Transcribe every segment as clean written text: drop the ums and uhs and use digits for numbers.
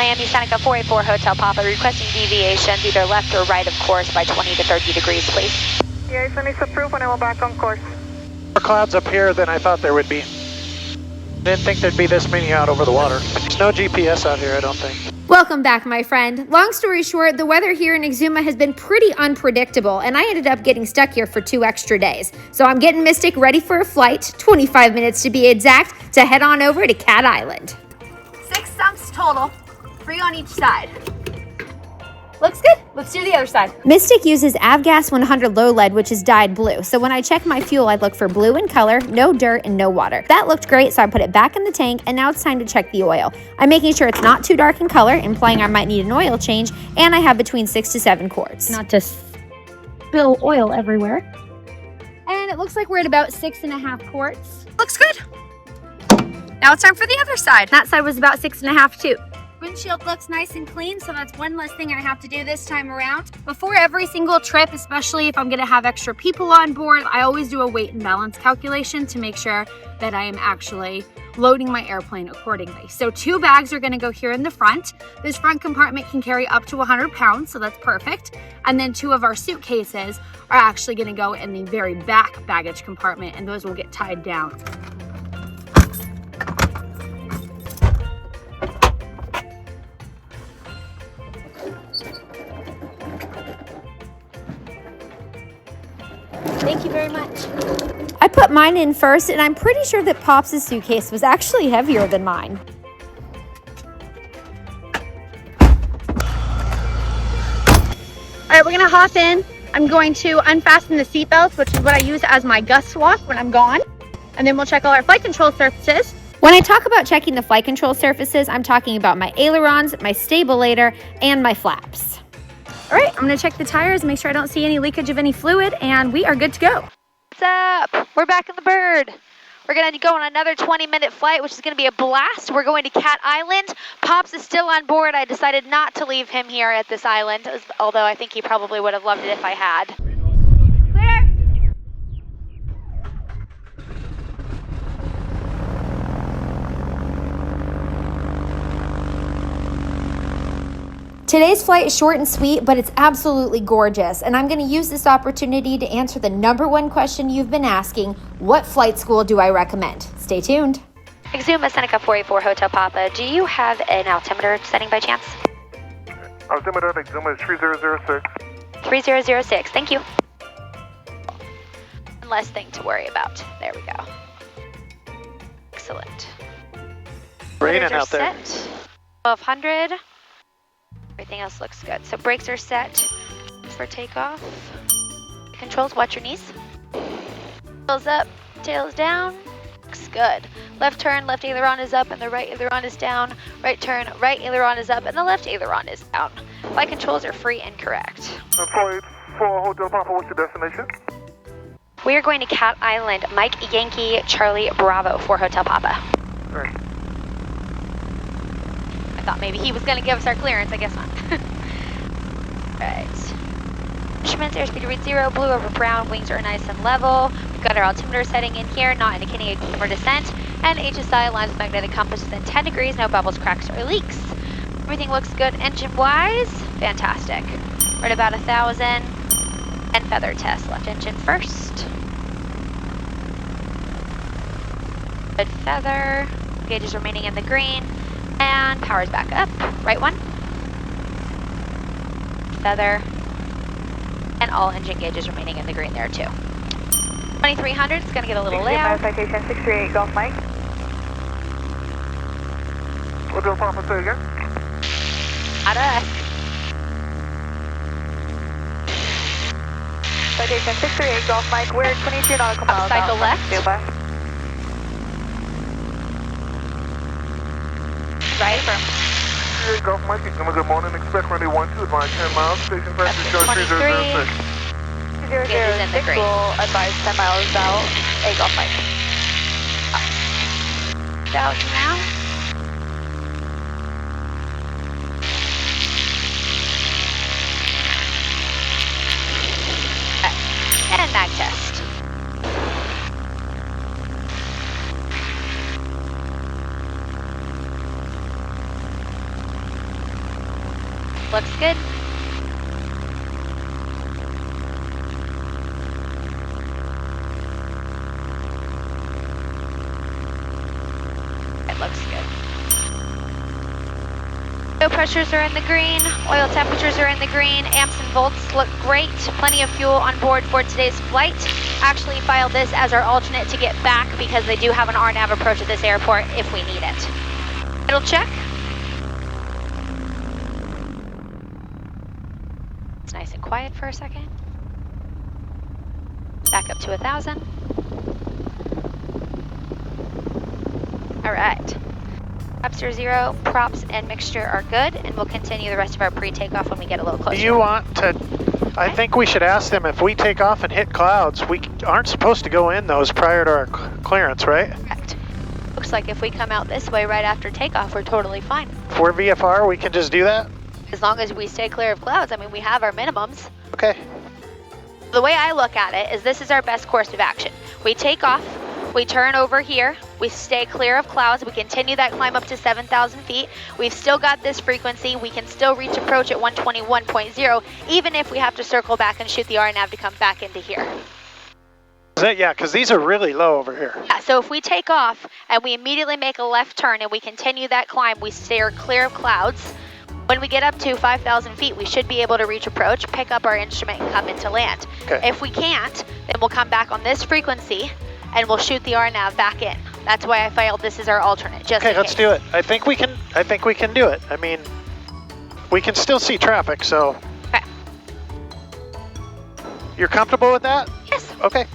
Miami Seneca 484 Hotel Papa, requesting deviations either left or right of course by 20 to 30 degrees, please. Deviation is approved and I will back on course. More clouds up here than I thought there would be. Didn't think there'd be this many out over the water. There's no GPS out here, I don't think. Welcome back, my friend. Long story short, the weather here in Exuma has been pretty unpredictable, and I ended up getting stuck here for 2 extra days. So I'm getting Mystic ready for a flight, 25 minutes to be exact, to head on over to Cat Island. 6 sumps total, 3 on each side. Looks good. Let's do the other side. Mystic uses Avgas 100 low lead, which is dyed blue. So when I check my fuel, I look for blue in color, no dirt, and no water. That looked great, so I put it back in the tank, and now it's time to check the oil. I'm making sure it's not too dark in color, implying I might need an oil change, and I have between 6 to 7 quarts. Not to spill oil everywhere. And it looks like we're at about 6.5 quarts. Looks good. Now it's time for the other side. That side was about 6.5 too. Windshield looks nice and clean, so that's one less thing I have to do this time around. Before every single trip, especially if I'm gonna have extra people on board, I always do a weight and balance calculation to make sure that I am actually loading my airplane accordingly. So 2 bags are gonna go here in the front. This front compartment can carry up to 100 pounds, so that's perfect. And then 2 of our suitcases are actually gonna go in the very back baggage compartment, and those will get tied down. Thank you very much. I put mine in first, and I'm pretty sure that Pops' suitcase was actually heavier than mine. All right, we're gonna hop in. I'm going to unfasten the seatbelts, which is what I use as my gust walk when I'm gone. And then we'll check all our flight control surfaces. When I talk about checking the flight control surfaces, I'm talking about my ailerons, my stabilator, and my flaps. All right, I'm gonna check the tires, make sure I don't see any leakage of any fluid, and we are good to go. What's up? We're back in the bird. We're gonna go on another 20-minute flight, which is gonna be a blast. We're going to Cat Island. Pops is still on board. I decided not to leave him here at this island, although I think he probably would have loved it if I had. Clear. Today's flight is short and sweet, but it's absolutely gorgeous, and I'm going to use this opportunity to answer the #1 question you've been asking: what flight school do I recommend? Stay tuned. Exuma Seneca 484 Hotel Papa, do you have an altimeter setting by chance? Altimeter of Exuma is 3006. 3006, thank you. One less thing to worry about. There we go. Excellent. Raining out there. Set. 1200. Everything else looks good. So brakes are set for takeoff. Controls, watch your knees. Tails up, tails down. Looks good. Left turn, left aileron is up and the right aileron is down. Right turn, right aileron is up and the left aileron is down. Flight controls are free and correct. 484 Hotel Papa, what's your destination? We are going to Cat Island. Mike Yankee Charlie Bravo for Hotel Papa. Right. I thought maybe he was going to give us our clearance. I guess not. Right. Instruments, airspeed read 0, blue over brown, wings are nice and level. We've got our altimeter setting in here, not indicating a key for descent. And HSI aligns with magnetic compass within 10 degrees, no bubbles, cracks, or leaks. Everything looks good engine-wise. Fantastic. We're at about 1,000. And feather test. Left engine first. Good feather. Gauges remaining in the green. And power's back up. Right one. Feather. And all engine gauges remaining in the green there too. 2300 is going to get a little layout. Citation 638 Golf Mike. Hotel Papa, say again? Out of us. Citation 638 Golf Mike. We're 22 nautical miles Cycle out. left. Right affirm. Golf Mike, good morning. Expect runway 12, line 10 miles. Station passenger show 23. 3006 will advise 10 miles out. A Golf Mike. 1,000 now. And mag test. Looks good. It looks good. Oil pressures are in the green, oil temperatures are in the green, amps and volts look great, plenty of fuel on board for today's flight. Actually filed this as our alternate to get back because they do have an RNAV approach at this airport if we need it. It'll check. It's nice and quiet for a second. Back up to 1,000. All right. Upster 0, props and mixture are good, and we'll continue the rest of our pre-takeoff when we get a little closer. Do you want to, I think we should ask them if we take off and hit clouds, we aren't supposed to go in those prior to our clearance, right? Correct. Looks like if we come out this way right after takeoff, we're totally fine. If we're VFR, we can just do that? As long as we stay clear of clouds, I mean, we have our minimums. Okay. The way I look at it is this is our best course of action. We take off, we turn over here, we stay clear of clouds, we continue that climb up to 7,000 feet. We've still got this frequency, we can still reach approach at 121.0, even if we have to circle back and shoot the RNAV to come back into here. Is that, yeah, because these are really low over here. Yeah, so if we take off and we immediately make a left turn and we continue that climb, we steer clear of clouds. When we get up to 5,000 feet, we should be able to reach approach, pick up our instrument, and come into land. Okay. If we can't, then we'll come back on this frequency and we'll shoot the RNAV back in. That's why I filed this as our alternate, just Okay, in let's case. do it. I think we can do it. I mean, we can still see traffic, so. Okay. You're comfortable with that? Yes. Okay.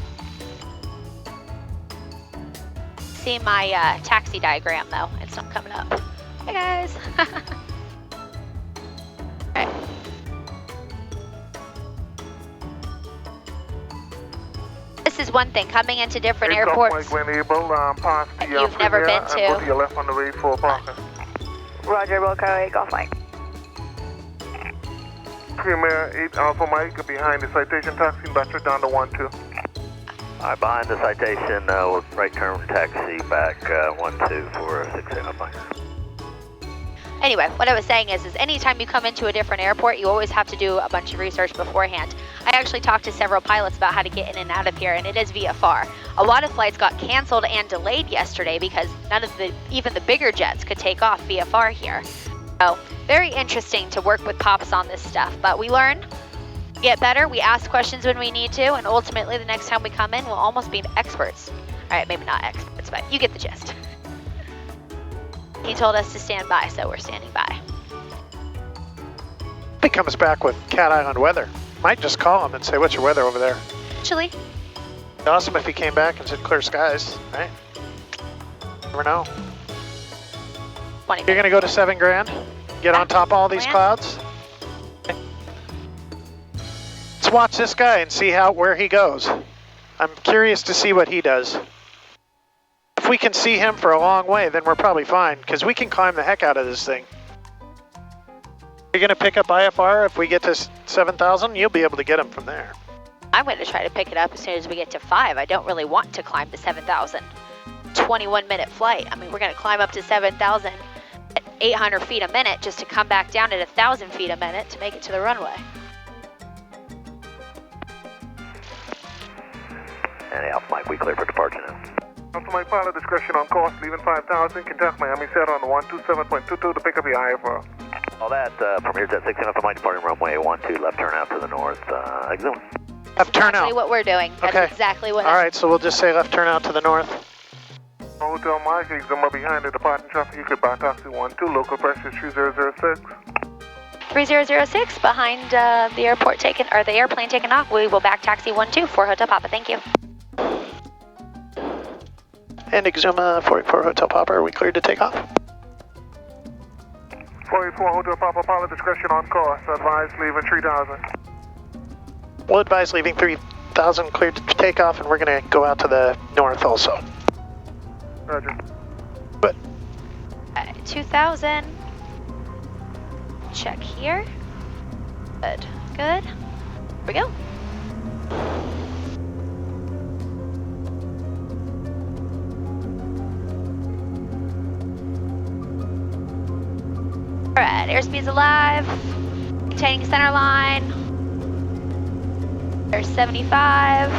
See my taxi diagram though, it's not coming up. Hey guys. Alright. This is one thing, coming into different airports When able, past the, that you've never been and go to to. your left on the radar for parking. Roger, Wilco 8, Golf Mike. Premier 8 Alpha Mike behind the citation taxi, battery down to 1-2. All right, behind the citation, we'll right turn taxi back 1-2 for 6 Alpha Mike. Anyway, what I was saying is anytime you come into a different airport, you always have to do a bunch of research beforehand. I actually talked to several pilots about how to get in and out of here, and it is VFR. A lot of flights got canceled and delayed yesterday because even the bigger jets could take off VFR here. So, very interesting to work with Pops on this stuff, but we learn, we get better, we ask questions when we need to, and ultimately the next time we come in, we'll almost be experts. All right, maybe not experts, but you get the gist. He told us to stand by, so we're standing by. He comes back with Cat Island weather. Might just call him and say, what's your weather over there? Actually, Awesome if he came back and said clear skies, right? Never know. 20 You're gonna go to $7 grand? Get on top of all these clouds? Okay. Let's watch this guy and see where he goes. I'm curious to see what he does. If we can see him for a long way, then we're probably fine, because we can climb the heck out of this thing. You're gonna pick up IFR if we get to 7,000? You'll be able to get him from there. I'm going to try to pick it up as soon as we get to 5. I don't really want to climb to 7,000. 21-minute flight. I mean, we're going to climb up to 7,000 at 800 feet a minute just to come back down at 1,000 feet a minute to make it to the runway. And Alpha Mike, we clear for departure now. Alpha Mike pilot discretion on course, leaving 5,000, contact Miami set on 127.22 to pick up the IFR. All that, Premier Jet 16 Alpha Mike departing runway 12, left turn out to the north, exit. Left turn Exactly out. what we're doing. That's Okay. exactly what All right, so we'll just say left turn out to the north. Hotel Mike, Exuma behind the departing traffic, you could buy taxi 1-2, local pressure 3006. 3006 behind the airplane taking off. We will back taxi 12 for Hotel Papa. Thank you. And Exuma 44 Hotel Papa, are we cleared to take off? 484 Hotel Papa pilot discretion on course, advise leaving 3,000. We'll advise leaving 3,000 cleared to take off, and we're going to go out to the north also. Roger. But 2,000. Check here. Good. Good. Here we go. Alright, airspeed's alive. Maintaining center line. There's 75.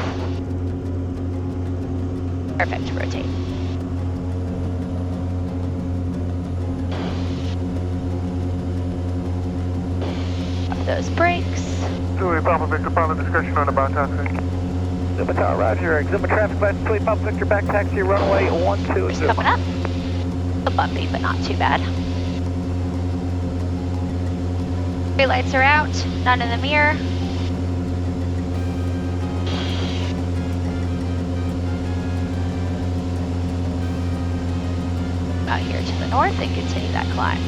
Perfect, rotate. Up those brakes. 2-8 Papa Victor, pilot discussion on the bow taxi. Exuma Tower, roger. Exuma traffic lights, 2-8 Papa Victor, back taxi, runway 12 Just coming Exuma. up. A bumpy, but not too bad. Three lights are out, none in the mirror. Out here to the north and continue that climb.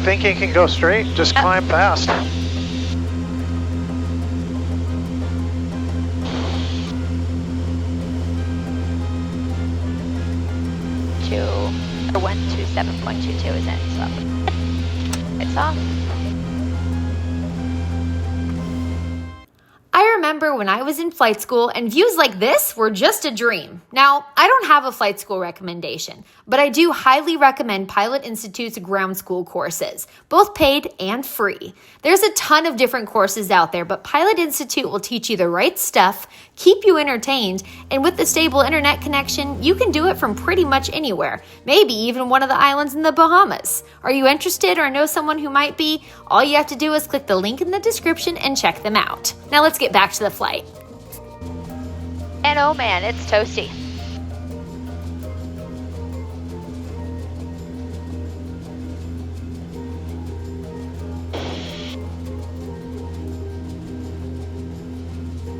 Think you can go straight? Just climb fast. Or 127.22 is in, so it's off. I remember when I was in flight school and views like this were just a dream. Now, I don't have a flight school recommendation, but I do highly recommend Pilot Institute's ground school courses, both paid and free. There's a ton of different courses out there, but Pilot Institute will teach you the right stuff, keep you entertained, and with the stable internet connection, you can do it from pretty much anywhere, maybe even one of the islands in the Bahamas. Are you interested or know someone who might be? All you have to do is click the link in the description and check them out. Now let's get back to the flight. And oh man, it's toasty.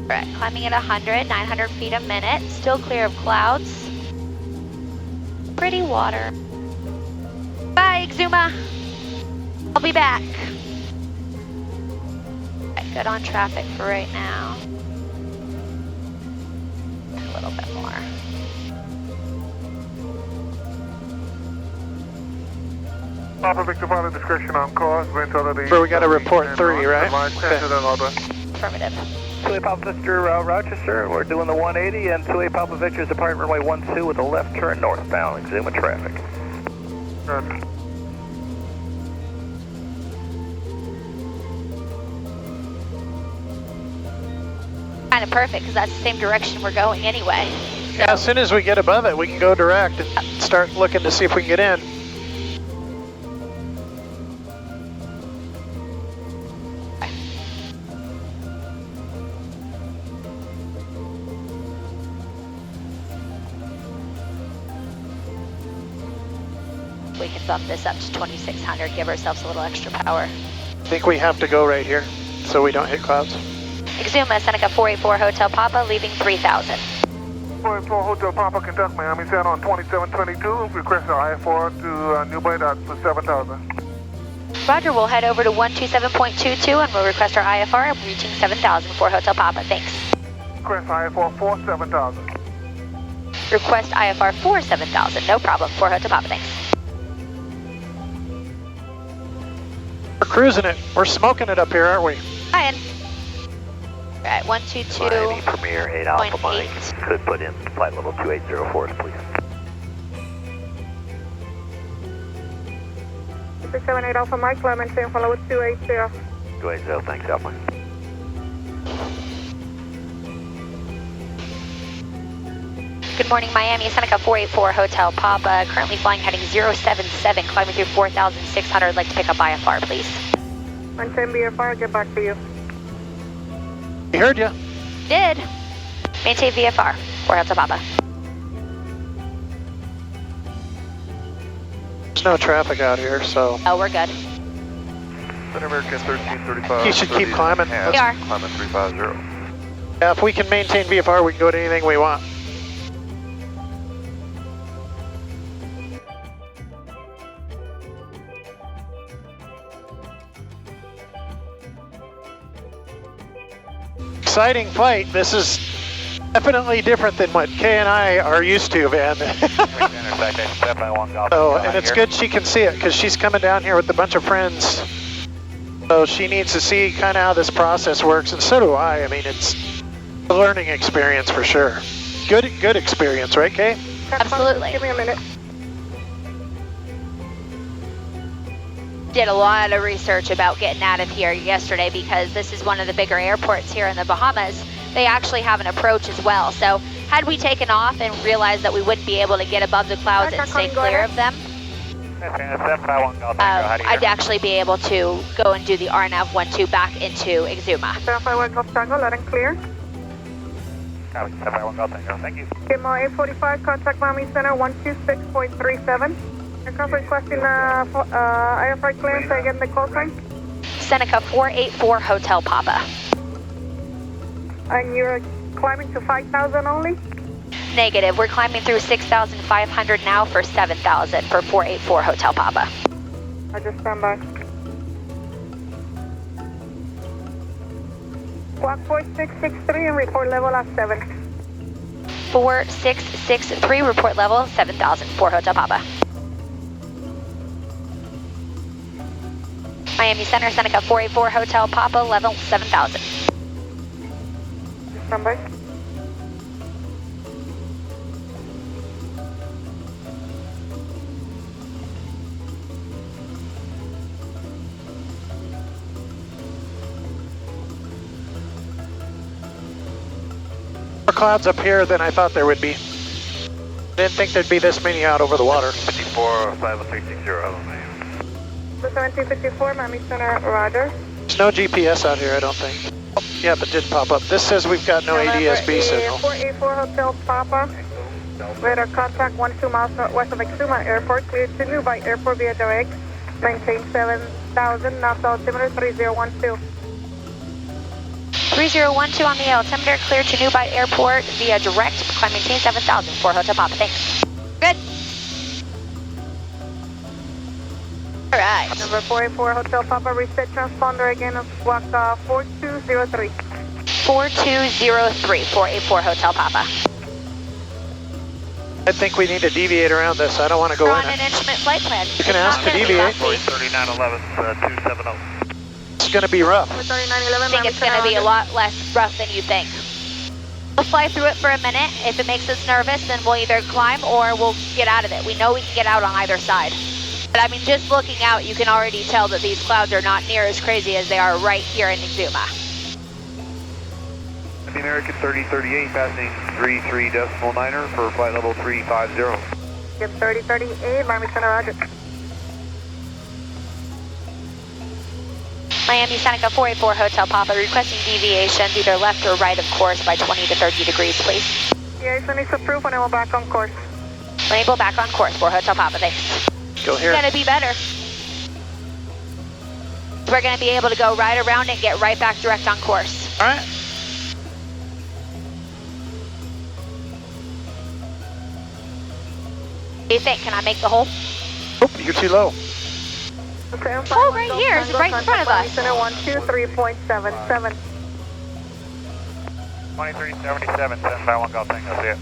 All right, climbing at 100, 900 feet a minute, still clear of clouds. Pretty water. Bye, Exuma. I'll be back. Right, good on traffic for right now. A little bit more. Papa Victor, pilot discretion on course, ventility. So we got to report 3, right? Okay. Affirmative. 2-8 Papa Victor, roger, sir. We're doing the 180 and 2-8 Papa Victor's departing runway 12 with a left turn northbound. Exuma traffic. Good. Kind of perfect because that's the same direction we're going anyway. Yeah, as soon as we get above it, we can go direct and start looking to see if we can get in. We can bump this up to 2600, give ourselves a little extra power. I think we have to go right here so we don't hit clouds. Exuma, Seneca 484 Hotel Papa, leaving 3000. 484 Hotel Papa, conduct Miami Sound on 2722. Request an IFR to New Bay for 7,000. Roger, we'll head over to 127.22 and we'll request our IFR reaching 7000 for Hotel Papa. Thanks. Request IFR for 7,000. Request IFR for 7000. No problem. For Hotel Papa. Thanks. We're cruising it. We're smoking it up here, aren't we? Hi, in. Right, 122. Miami Premier 8 Alpha 0.8. Mike. Could put in flight level 2804, please. 678 Alpha Mike, climb and stay follow with 280. 280, thanks, Alpha. Good morning, Miami. Seneca 484 Hotel Papa. Currently flying heading 077, climbing through 4,600. Like to pick up IFR, please. 110 BFR, get back to you. We heard you. Did. Maintain VFR for Hotel Papa. There's no traffic out here, so Oh, we're good. Center American 1335. you should keep climbing. We are. Climbing 350. Yeah, if we can maintain VFR, we can go to anything we want. Exciting flight. This is definitely different than what Kay and I are used to, Van. Oh, and it's good she can see it because she's coming down here with a bunch of friends. So she needs to see kind of how this process works, and so do I. I mean, it's a learning experience for sure. Good experience, right, Kay? Absolutely. Give me a minute. Did a lot of research about getting out of here yesterday because this is one of the bigger airports here in the Bahamas. They actually have an approach as well. So had we taken off and realized that we wouldn't be able to get above the clouds and stay clear of them, I'd actually be able to go and do the RNAV 12 back into Exuma. 751 Golf Tango, loud and clear. 751 Golf Tango, thank you. Gitmo 845, contact Miami Center 126.37. Aircraft requesting airflight clearance, say again the call sign. Seneca 484 Hotel Papa. And you're climbing to 5,000 only? Negative, we're climbing through 6,500 now for 7,000 for 484 Hotel Papa. I just stand by. Squawk 4663 and report level at 7. 4663, report level 7,000 for Hotel Papa. Miami Center, Seneca 484 Hotel Papa, level 7,000. Stand by. More clouds up here than I thought there would be. Didn't think there'd be this many out over the water. 54 5660, The 1754, Miami Center, roger. There's no GPS out here, I don't think. Oh, yeah, but did pop up. This says we've got no ADSB signal. 484 Hotel Papa. Radar contact 12 miles northwest of Exuma Airport. Clear to Dubai Airport via direct. Maintain 7,000, knots altimeter 3012. 3012 on the altimeter, clear to Dubai Airport via direct, climb maintain 7,000 for Hotel Papa, thanks. Good. All right. Number 484 Hotel Papa, reset transponder again of squawk 4203. 4203, 484 Hotel Papa. I think we need to deviate around this. I don't want to go We're in on an it. instrument flight plan. You can It's ask not to gonna be deviate. bumpy. 3911, 270. It's going to be rough. 3911, I think it's going to be a lot less rough than you think. We'll fly through it for a minute. If it makes us nervous, then we'll either climb or we'll get out of it. We know we can get out on either side. But I mean, just looking out, you can already tell that these clouds are not near as crazy as they are right here in Exuma. The American 3038 passing 33.9er for flight level 350. Get 3038, Miami Center, roger. Miami Seneca 484 Hotel Papa, requesting deviation either left or right of course by 20 to 30 degrees, please. Deviation is approved and I will back on course. Enable back on course for Hotel Papa, thanks. Go here. It's gonna be better. We're gonna be able to go right around and get right back direct on course. All right. What do you think? Can I make the hole? Oh, you're too low. Oh, right here. It's right in front of us. Center 123.77. 2377, 751 Golf Tango, see it.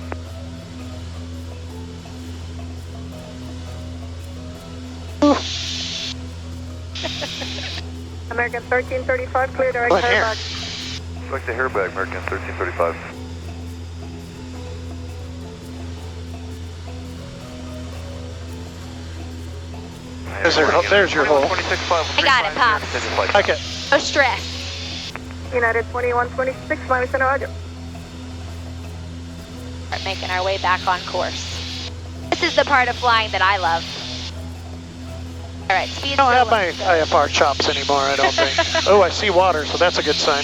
American 1335, clear direct Right here. airbag. Select the airbag, American 1335. There's your hole. I got it, Pops. Okay. No stress. United 2126, Miami Center, roger. We're making our way back on course. This is the part of flying that I love. All right, speed. I don't have my IFR chops anymore, I don't think. Oh, I see water, so that's a good sign.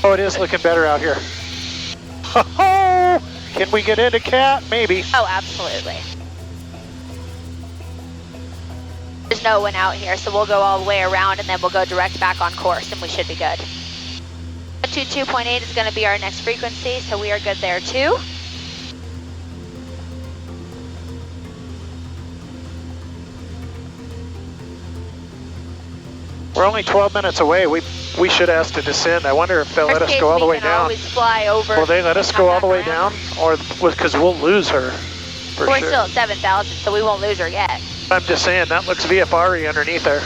Oh, it is looking better out here. Oh, can we get into Cat? Maybe. Oh, absolutely. There's no one out here, so we'll go all the way around and then we'll go direct back on course and we should be good. 122.8 is going to be our next frequency, so we are good there too. We're only 12 minutes away. We should ask to descend. I wonder if they'll let us go all the way down. Always fly over. Will they let us go all the way down? Or because we'll lose her for We're sure. still at 7,000, so we won't lose her yet. I'm just saying, that looks VFR-y underneath there.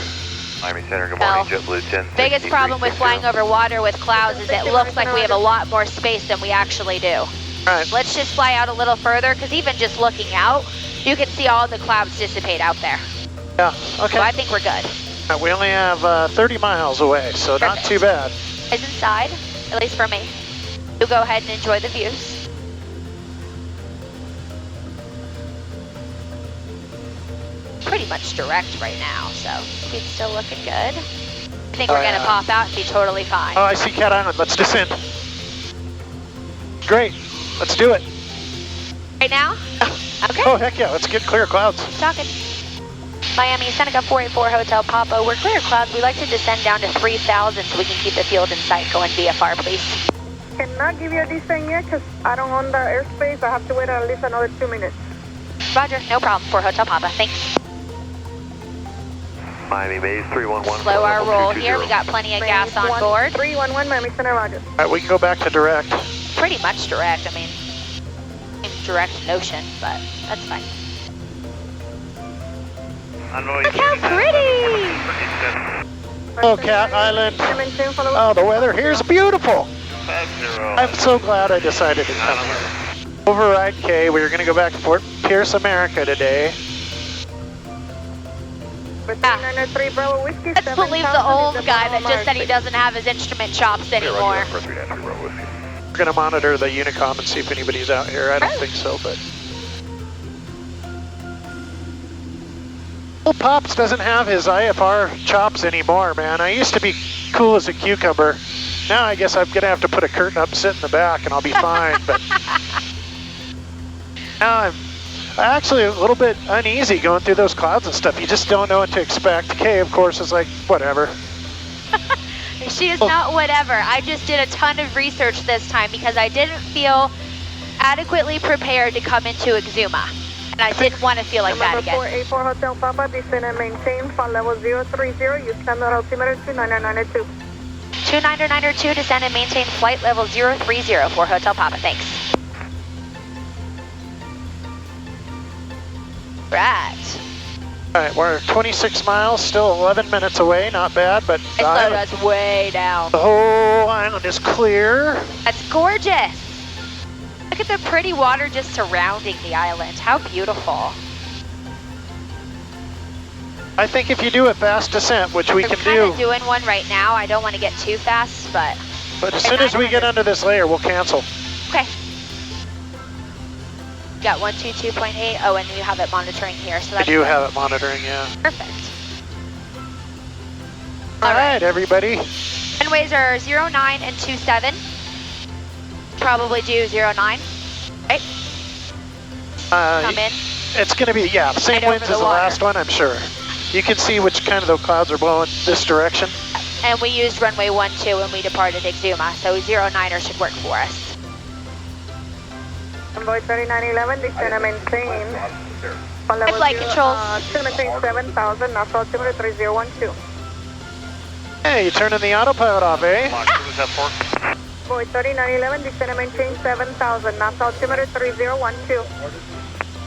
Miami Center, good Well, morning, JetBlue 10. Biggest problem with flying over water with clouds is it looks like we have a lot more space than we actually do. All right. Let's just fly out a little further, because even just looking out, you can see all the clouds dissipate out there. Yeah, So okay. I think we're good. We only have 30 miles away, so not Perfect. too bad. Is inside, at least for me. You go ahead and enjoy the views. Pretty much direct right now, so speed's still looking good. I think we're Oh, gonna yeah. pop out and be totally fine. Oh, I see Cat Island. Let's descend. Great. Let's do it. Right now? Okay, Oh, heck yeah. Let's get clear clouds. talking. Miami, Seneca 484 Hotel Papa. We're clear clouds. We like to descend down to 3,000 so we can keep the field in sight. Going VFR, please. Cannot give you a descent yet because I don't own the airspace. I have to wait at least another 2 minutes. Roger, no problem. For Hotel Papa, thanks. Miami Bays 311. Slow our roll here. We got plenty of gas on board. 311 Miami Center, Roger. All right, we can go back to direct. Pretty much direct. I mean, direct notion, but that's fine. Look how pretty! Oh, Cat Island. Maintain follow. Oh, the weather here is beautiful. I'm so glad I decided to come here. Override K, we were going to go back to Fort Pierce, America today. Let's believe the old guy that just said he doesn't have his instrument chops anymore. We're going to monitor the Unicom and see if anybody's out here. I don't think so, but... Well, Pops doesn't have his IFR chops anymore, man. I used to be cool as a cucumber. Now I guess I'm going to have to put a curtain up, sit in the back, and I'll be fine, but... Now I'm actually a little bit uneasy going through those clouds and stuff. You just don't know what to expect. Kay, of course, is like, whatever. She is not whatever. I just did a ton of research this time because I didn't feel adequately prepared to come into Exuma. And I didn't want to feel like that again. 484 Hotel Papa, descend and maintain, flight level 030, use standard altimeter 2992. 2992, descend and maintain flight level 030 for Hotel Papa, thanks. Right. All right, we're 26 miles, still 11 minutes away. Not bad, but It slowed us way down. the whole island is clear. That's gorgeous. Look at the pretty water just surrounding the island. How beautiful. I think if you do a fast descent, which we I'm can kind do, of doing one right now. I don't want to get too fast, but but as soon as we get under this layer, we'll cancel. okay. Got 122.8. Oh, and you have it monitoring here, so I that's do good. have it monitoring, yeah. Perfect. All right, everybody. Runways are 09 and 27. Probably do 09. Right? Come in. It's going to be, yeah, same Right over winds the as the water. last one, I'm sure. You can see which kind of the clouds are blowing this direction. And we used runway 12 when we departed Exuma, so 09er should work for us. Convoy 3911, descend and maintain. Flight controls. To maintain 7,000, knots altimeter 3012. Hey, you turning the autopilot off, eh? Convoy 3911, descend and maintain 7,000, knots altimeter 3012.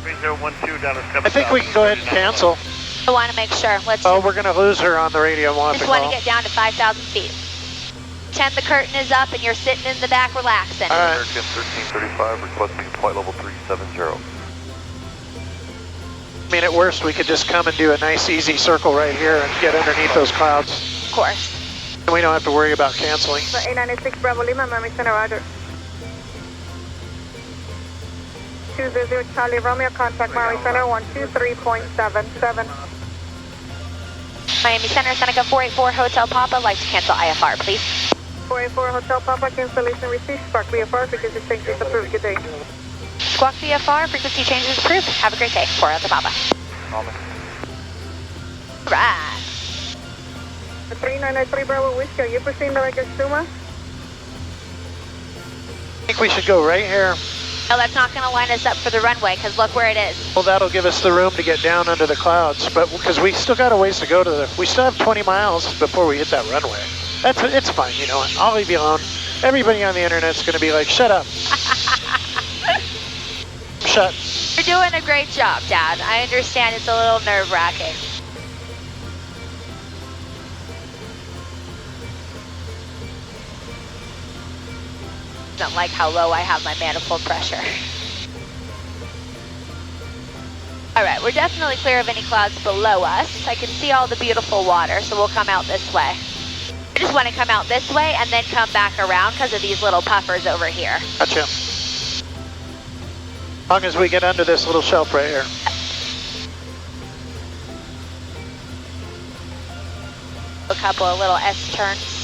3012 down to 7,000. I think we can go ahead and cancel. I want to make sure. Let's Oh, we're going to lose her on the radio. We'll have just to want to call. get down to 5,000 feet. 10, the curtain is up and you're sitting in the back relaxing. All right. American 1335, requesting flight level 370. I mean, at worst, we could just come and do a nice, easy circle right here and get underneath those clouds. Of course. And we don't have to worry about canceling. 896 Bravo Lima, Miami Center, Roger. 200 Charlie Romeo, contact Miami Center 123.77. Miami Center, Seneca 484 Hotel Papa, like to cancel IFR, please. 484 Hotel Papa, cancellation received, spark VFR, frequency change is approved. Good day. Squawk VFR, frequency change is approved. Have a great day. For Hotel Papa. Right. 3993 Bravo Whiskey, are you proceeding like Exuma? I think we should go right here. No, that's not going to line us up for the runway, because look where it is. Well, that'll give us the room to get down under the clouds, but because we still got a ways to go to the, we still have 20 miles before we hit that runway. It's fine, you know what? I'll leave you alone. Everybody on the internet's going to be like, shut up. Shut. You're doing a great job, Dad. I understand it's a little nerve-wracking. doesn't like how low I have my manifold pressure. All right, we're definitely clear of any clouds below us. I can see all the beautiful water, so we'll come out this way. I just want to come out this way and then come back around because of these little puffers over here. Gotcha. As long as we get under this little shelf right here. A couple of little S-turns.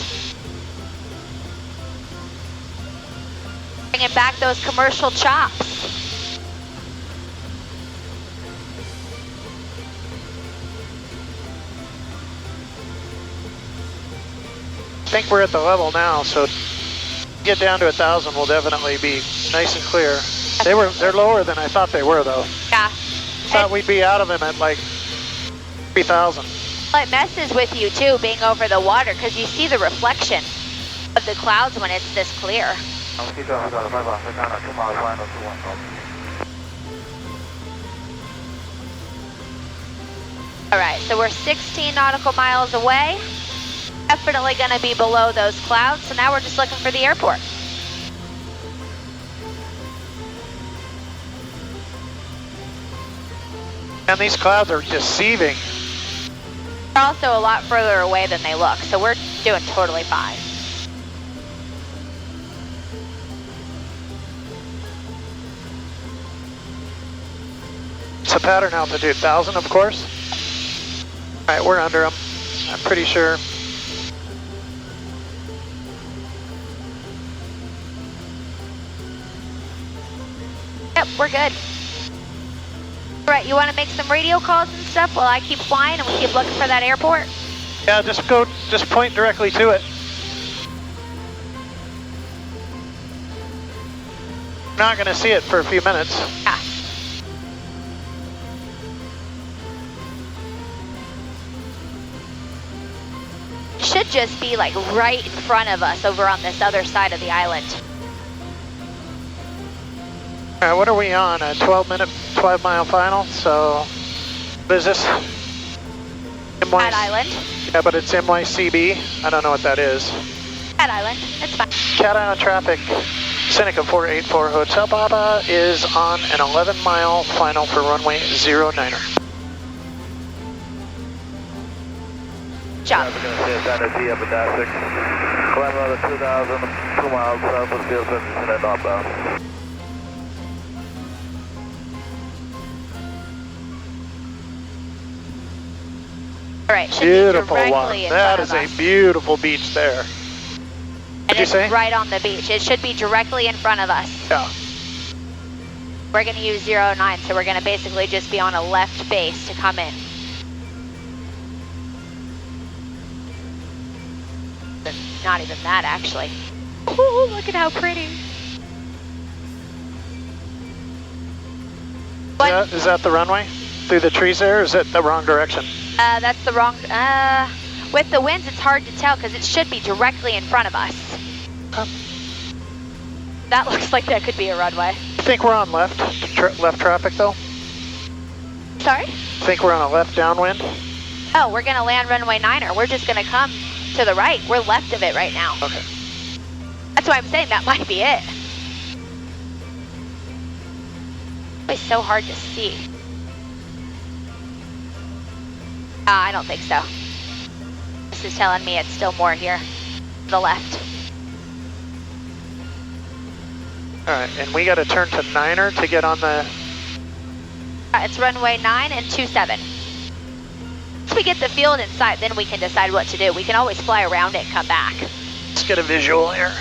Bringing back those commercial chops. I think we're at the level now, so get down to 1,000 will definitely be nice and clear. They're lower than I thought they were though. Yeah. Thought we'd be out of them at like 3,000. Well, it messes with you too, being over the water, because you see the reflection of the clouds when it's this clear. All right, so we're 16 nautical miles away. Definitely going to be below those clouds, so now we're just looking for the airport. And these clouds are deceiving. They're also a lot further away than they look, so we're doing totally fine. It's a pattern altitude, 1,000 of course. All right, we're under them, I'm pretty sure. Yep, we're good. All right, you want to make some radio calls and stuff while I keep flying and we keep looking for that airport? Yeah, just point directly to it. Not gonna see it for a few minutes. Yeah. Should just be like right in front of us over on this other side of the island. All right, what are we on? A 12-mile final, so what is this? Cat Island. Yeah, but it's MYCB. I don't know what that is. Cat Island, it's fine. Cat Island traffic, Seneca 484 Hotel Baba is on an 11-mile final for runway 09er. Job. We're going to stay at Sandy up at dash 6. Climb another 2,000, 2 miles south of field service and then northbound. All right, should Beautiful be one. directly in That front is of a us. beautiful beach there. And What'd you it's say? right on the beach. It should be directly in front of us. Yeah. We're going to use 09, so we're going to basically just be on a left base to come in. Not even that, actually. Ooh, look at how pretty. Is that the runway? Through the trees there, or is it the wrong direction? That's the wrong, with the winds, it's hard to tell because it should be directly in front of us. That looks like that could be a runway. I think we're on left traffic though. Sorry? I think we're on a left downwind. Oh, we're gonna land runway 9er. We're just gonna come to the right. We're left of it right now. Okay. That's why I'm saying that might be it. It's so hard to see. I don't think so. This is telling me it's still more here. To the left. All right, and we got to turn to 9er to get on the... It's runway 9 and 27. Once we get the field in sight, then we can decide what to do. We can always fly around it and come back. Let's get a visual here.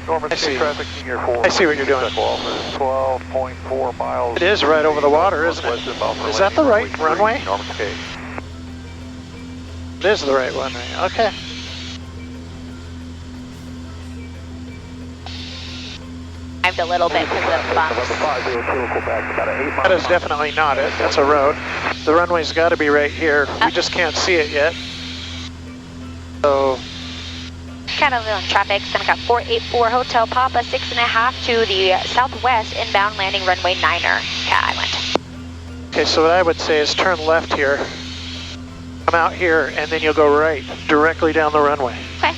Norman I see. traffic in year 4. I see what you're doing. 12.4 miles. It is right over the water, isn't it? Is that the right runway? Norman Cape. It is the right runway. Okay. Climbed a little bit because of the bumps. That is definitely not it. That's a road. The runway's got to be right here. We just can't see it yet. So, Cat Island traffic, Seneca 484 Hotel Papa 6.5 to the southwest inbound landing runway 9er, Cat Island. okay, so what I would say is turn left here. Come out here, and then you'll go right, directly down the runway. Okay.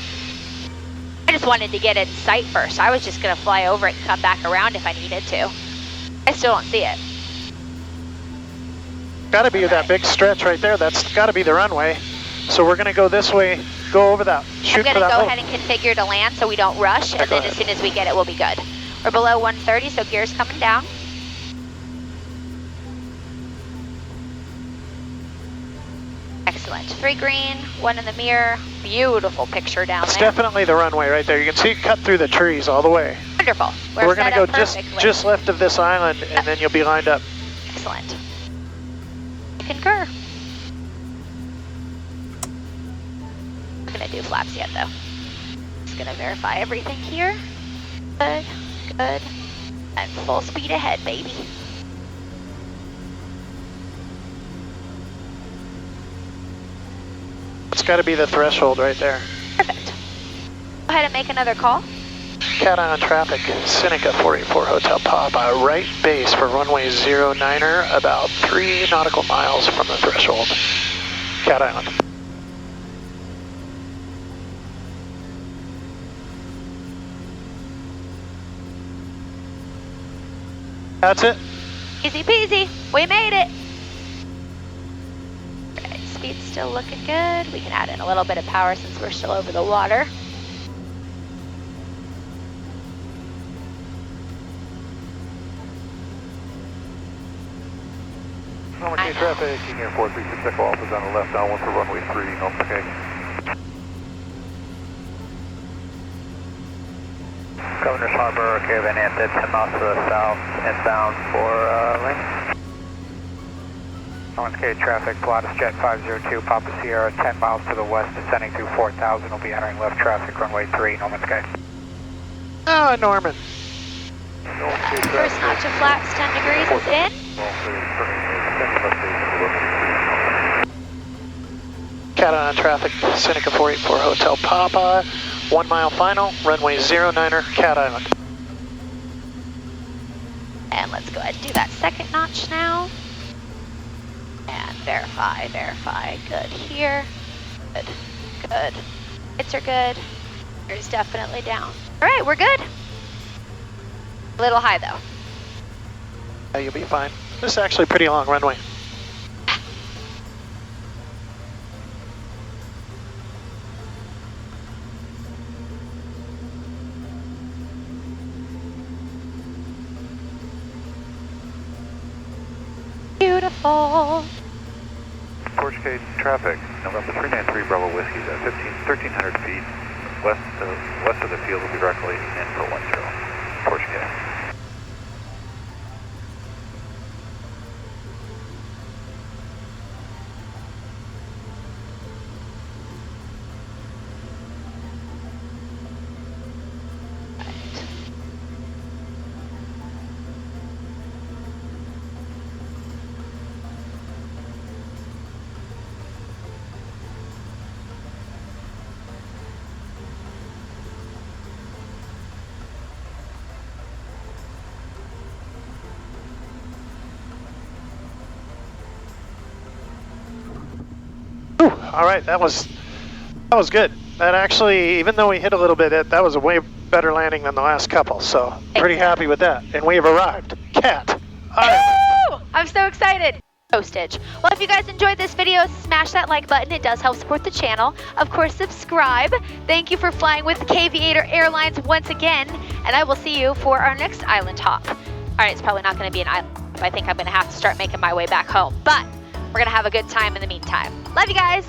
I just wanted to get it in sight first. I was just gonna fly over it and come back around if I needed to. I still don't see it. Gotta be that big stretch right there. That's gotta be the runway. So we're gonna go this way, go over that, shoot I'm for gonna that go low. ahead and configure to land so we don't rush, and go then as soon as we get it, we'll be good. We're below 130, so gear's coming down. Excellent. 3 green, 1 in the mirror. Beautiful picture down It's there. definitely the runway right there. You can see it cut through the trees all the way. Wonderful. We're gonna set go up perfectly. just left of this island, and then you'll be lined up. Excellent. I concur. Not gonna do flaps yet though. Just gonna verify everything here. Good, good. And full speed ahead, baby. It's gotta be the threshold right there. Perfect. Go ahead and make another call. Cat eye on traffic, Seneca 484 Hotel Papa, right base for runway 09er, about 3 nautical miles from the threshold. Cat eye on. That's it. Easy peasy. We made it. Alright, speed's still looking good. We can add in a little bit of power since we're still over the water. Okay, traffic, King Air 436 Takeoff is on the left, downwind for runway 3, okay. Governor's Harbor, Caravan Ant, 10 miles to the south, inbound for lane. K traffic, Pilatus Jet 502, Papa Sierra, 10 miles to the west, descending through 4000, will be entering left traffic, runway 3, Norman Sky. Oh, Norman. First notch of flaps, 10 degrees is in. Cat eye on traffic, Seneca 484 Hotel Papa, 1 mile final, runway 09er, Cat Island. And let's go ahead and do that second notch now. And verify, verify. Good here. Good, good. Lights are good. Gear's definitely down. All right, we're good. A little high though. Yeah, you'll be fine. This is actually a pretty long runway. Beautiful. Porsche K traffic, November 393 Bravo Whiskey at 1,300 feet west of the field will be directly in for 10. Porsche K. All right, that was good. That actually, even though we hit a little bit, that was a way better landing than the last couple. So pretty happy with that. And we have arrived. Cat Island. Woo! I'm so excited. Postage. Well, if you guys enjoyed this video, smash that like button. It does help support the channel. Of course, subscribe. Thank you for flying with Kaviator Airlines once again, and I will see you for our next island hop. All right, it's probably not going to be an island. I think I'm going to have to start making my way back home, but we're going to have a good time in the meantime. Love you guys.